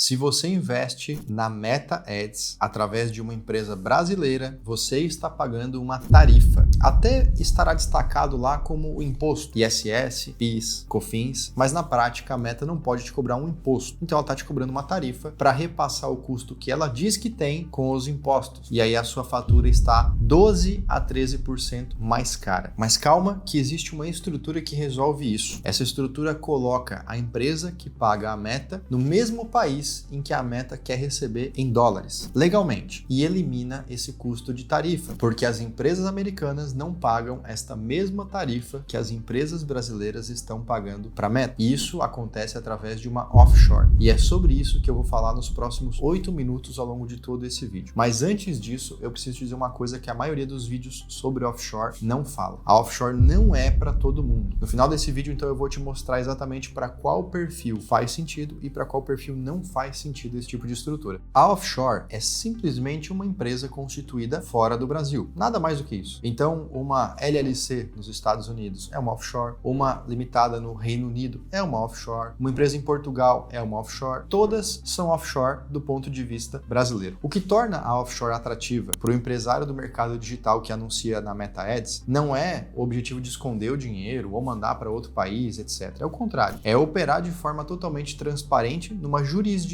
Se você investe na Meta Ads através de uma empresa brasileira, você está pagando uma tarifa. Até estará destacado lá como o imposto, ISS, PIS, COFINS, mas na prática a Meta não pode te cobrar um imposto. Então ela está te cobrando uma tarifa para repassar o custo que ela diz que tem com os impostos. E aí a sua fatura está 12 a 13% mais cara. Mas calma que existe uma estrutura que resolve isso. Essa estrutura coloca a empresa que paga a Meta no mesmo país em que a Meta quer receber em dólares, legalmente, e elimina esse custo de tarifa, porque as empresas americanas não pagam esta mesma tarifa que as empresas brasileiras estão pagando para a Meta. E isso acontece através de uma offshore. E é sobre isso que eu vou falar nos próximos 8 minutos ao longo de todo esse vídeo. Mas antes disso, eu preciso dizer uma coisa que a maioria dos vídeos sobre offshore não fala. A offshore não é para todo mundo. No final desse vídeo, então, eu vou te mostrar exatamente para qual perfil faz sentido e para qual perfil não faz sentido esse tipo de estrutura. A offshore é simplesmente uma empresa constituída fora do Brasil. Nada mais do que isso. Então, uma LLC nos Estados Unidos é uma offshore, uma limitada no Reino Unido é uma offshore, uma empresa em Portugal é uma offshore. Todas são offshore do ponto de vista brasileiro. O que torna a offshore atrativa para o empresário do mercado digital que anuncia na Meta Ads não é o objetivo de esconder o dinheiro ou mandar para outro país, etc. É o contrário. É operar de forma totalmente transparente numa jurisdição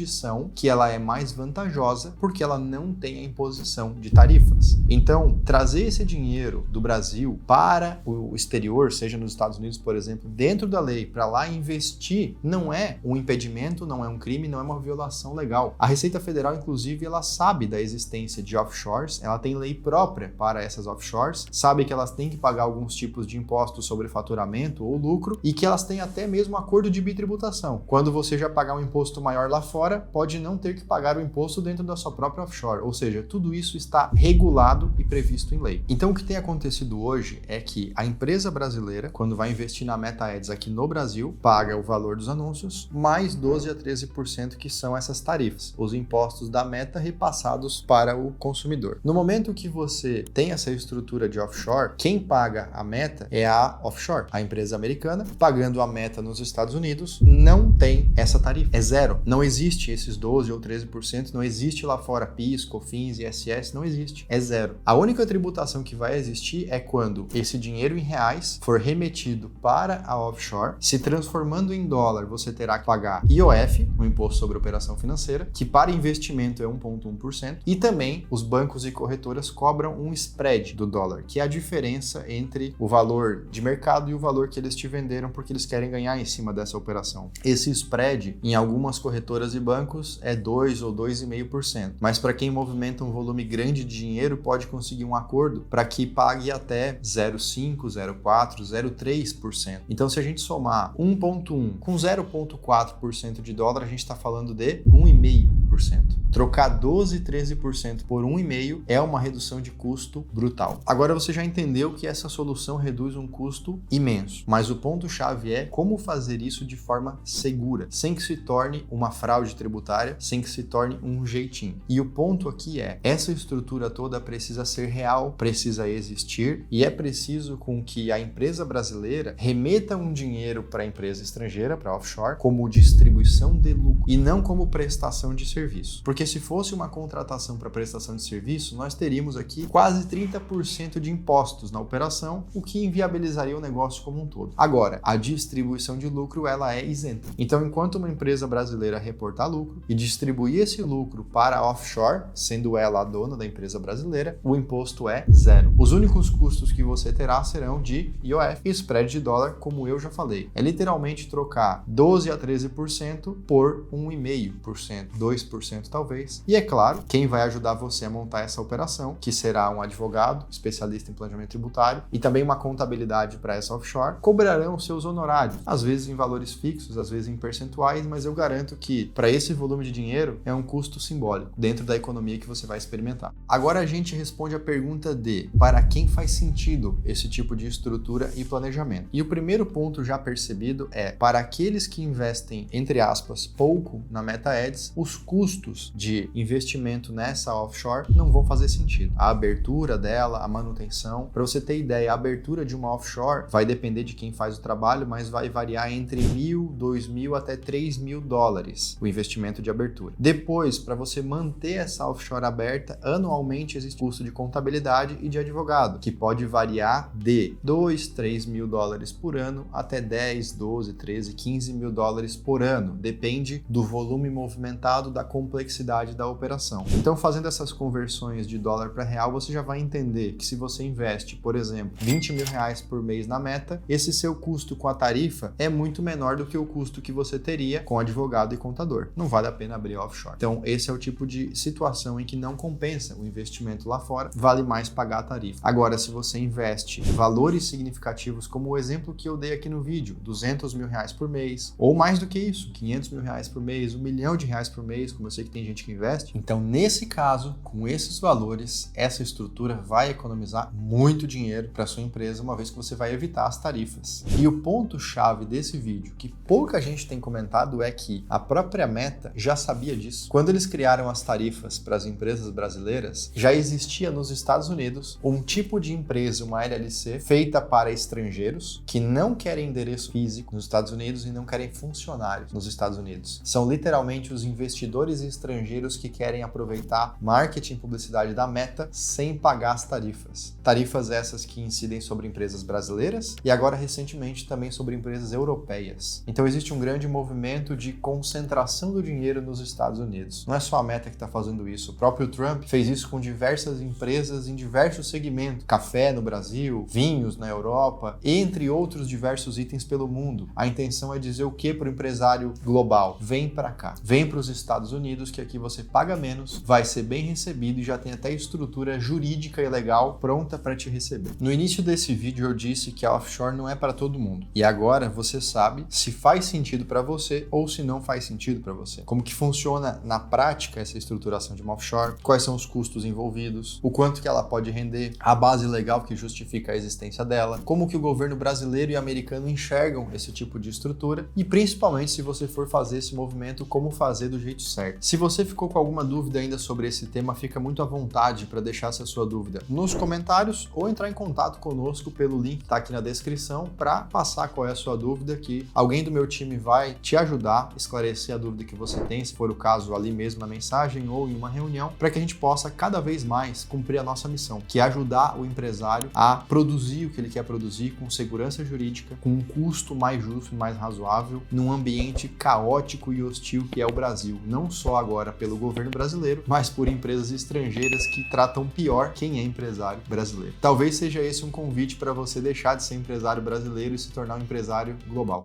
que ela é mais vantajosa porque ela não tem a imposição de tarifas. Então, trazer esse dinheiro do Brasil para o exterior, seja nos Estados Unidos, por exemplo, dentro da lei, para lá investir, não é um impedimento, não é um crime, não é uma violação legal. A Receita Federal, inclusive, ela sabe da existência de offshores, ela tem lei própria para essas offshores, sabe que elas têm que pagar alguns tipos de impostos sobre faturamento ou lucro e que elas têm até mesmo acordo de bitributação. Quando você já pagar um imposto maior lá fora, pode não ter que pagar o imposto dentro da sua própria offshore, ou seja, tudo isso está regulado e previsto em lei. Então o que tem acontecido hoje é que a empresa brasileira, quando vai investir na Meta Ads aqui no Brasil, paga o valor dos anúncios mais 12 a 13% que são essas tarifas, os impostos da Meta repassados para o consumidor. No momento que você tem essa estrutura de offshore, quem paga a Meta é a offshore. A empresa americana, pagando a Meta nos Estados Unidos, não tem essa tarifa. É zero. Não existe esses 12 ou 13%, não existe lá fora PIS, COFINS, ISS, não existe. É zero. A única tributação que vai existir é quando esse dinheiro em reais for remetido para a offshore, se transformando em dólar, você terá que pagar IOF, o Imposto sobre Operação Financeira, que para investimento é 1,1%, e também os bancos e corretoras cobram um spread do dólar, que é a diferença entre o valor de mercado e o valor que eles te venderam porque eles querem ganhar em cima dessa operação. Esse spread, em algumas corretoras e bancos, é 2 ou 2,5%, mas para quem movimenta um volume grande de dinheiro, pode conseguir um acordo para que pague até 0,5%, 0,4%, 0,3%. Então, se a gente somar 1,1% com 0,4% de dólar, a gente está falando de 1,5%. Trocar 12, 13% por 1,5% é uma redução de custo brutal. Agora você já entendeu que essa solução reduz um custo imenso, mas o ponto-chave é como fazer isso de forma segura, sem que se torne uma fraude tributária, sem que se torne um jeitinho. E o ponto aqui é, essa estrutura toda precisa ser real, precisa existir e é preciso com que a empresa brasileira remeta um dinheiro para a empresa estrangeira, para offshore, como distribuição de lucro e não como prestação de serviço. Porque se fosse uma contratação para prestação de serviço, nós teríamos aqui quase 30% de impostos na operação, o que inviabilizaria o negócio como um todo. Agora, a distribuição de lucro, ela é isenta. Então, enquanto uma empresa brasileira reportar lucro e distribuir esse lucro para offshore, sendo ela a dona da empresa brasileira, o imposto é zero. Os únicos custos que você terá serão de IOF e spread de dólar, como eu já falei. É literalmente trocar 12 a 13% por 1,5%, 2% talvez. E é claro, quem vai ajudar você a montar essa operação, que será um advogado, especialista em planejamento tributário e também uma contabilidade para essa offshore, cobrarão seus honorários, às vezes em valores fixos, às vezes em percentuais, mas eu garanto que para esse volume de dinheiro é um custo simbólico dentro da economia que você vai experimentar. Agora a gente responde a pergunta de para quem faz sentido esse tipo de estrutura e planejamento. E o primeiro ponto já percebido é para aqueles que investem, entre aspas, pouco na Meta Ads, os custos custos de investimento nessa offshore não vão fazer sentido. A abertura dela, a manutenção, para você ter ideia, a abertura de uma offshore vai depender de quem faz o trabalho, mas vai variar entre $1.000, $2.000 até $3.000 o investimento de abertura. Depois, para você manter essa offshore aberta, anualmente existe custo de contabilidade e de advogado, que pode variar de $2.000, $3.000 por ano até $10, $12, $13, $15.000 por ano. Depende do volume movimentado, da complexidade da operação. Então, fazendo essas conversões de dólar para real, você já vai entender que se você investe, por exemplo, R$20.000 por mês na Meta, esse seu custo com a tarifa é muito menor do que o custo que você teria com advogado e contador. Não vale a pena abrir offshore. Então, esse é o tipo de situação em que não compensa o investimento lá fora, vale mais pagar a tarifa. Agora, se você investe valores significativos, como o exemplo que eu dei aqui no vídeo, R$200.000 por mês, ou mais do que isso, R$500.000 por mês, R$1 milhão por mês, como eu sei que tem gente que investe, então nesse caso, com esses valores, essa estrutura vai economizar muito dinheiro para sua empresa, uma vez que você vai evitar as tarifas. E o ponto-chave desse vídeo, que pouca gente tem comentado, é que a própria Meta já sabia disso. Quando eles criaram as tarifas para as empresas brasileiras, já existia nos Estados Unidos um tipo de empresa, uma LLC, feita para estrangeiros que não querem endereço físico nos Estados Unidos e não querem funcionários nos Estados Unidos. São literalmente os investidores estrangeiros que querem aproveitar marketing e publicidade da Meta sem pagar as tarifas. Tarifas essas que incidem sobre empresas brasileiras e agora recentemente também sobre empresas europeias. Então existe um grande movimento de concentração do dinheiro nos Estados Unidos. Não é só a Meta que está fazendo isso. O próprio Trump fez isso com diversas empresas em diversos segmentos. Café no Brasil, vinhos na Europa, entre outros diversos itens pelo mundo. A intenção é dizer o que para o empresário global? Vem para cá. Vem para os Estados Unidos, que aqui você paga menos, vai ser bem recebido e já tem até estrutura jurídica e legal pronta para te receber. No início desse vídeo eu disse que a offshore não é para todo mundo. E agora você sabe se faz sentido para você ou se não faz sentido para você. Como que funciona na prática essa estruturação de uma offshore, quais são os custos envolvidos, o quanto que ela pode render, a base legal que justifica a existência dela, como que o governo brasileiro e americano enxergam esse tipo de estrutura e principalmente se você for fazer esse movimento, como fazer do jeito certo. Se você ficou com alguma dúvida ainda sobre esse tema, fica muito à vontade para deixar essa sua dúvida nos comentários ou entrar em contato conosco pelo link que está aqui na descrição para passar qual é a sua dúvida, que alguém do meu time vai te ajudar a esclarecer a dúvida que você tem, se for o caso ali mesmo na mensagem ou em uma reunião, para que a gente possa cada vez mais cumprir a nossa missão, que é ajudar o empresário a produzir o que ele quer produzir com segurança jurídica, com um custo mais justo e mais razoável, num ambiente caótico e hostil que é o Brasil, não só agora pelo governo brasileiro, mas por empresas estrangeiras que tratam pior quem é empresário brasileiro. Talvez seja esse um convite para você deixar de ser empresário brasileiro e se tornar um empresário global.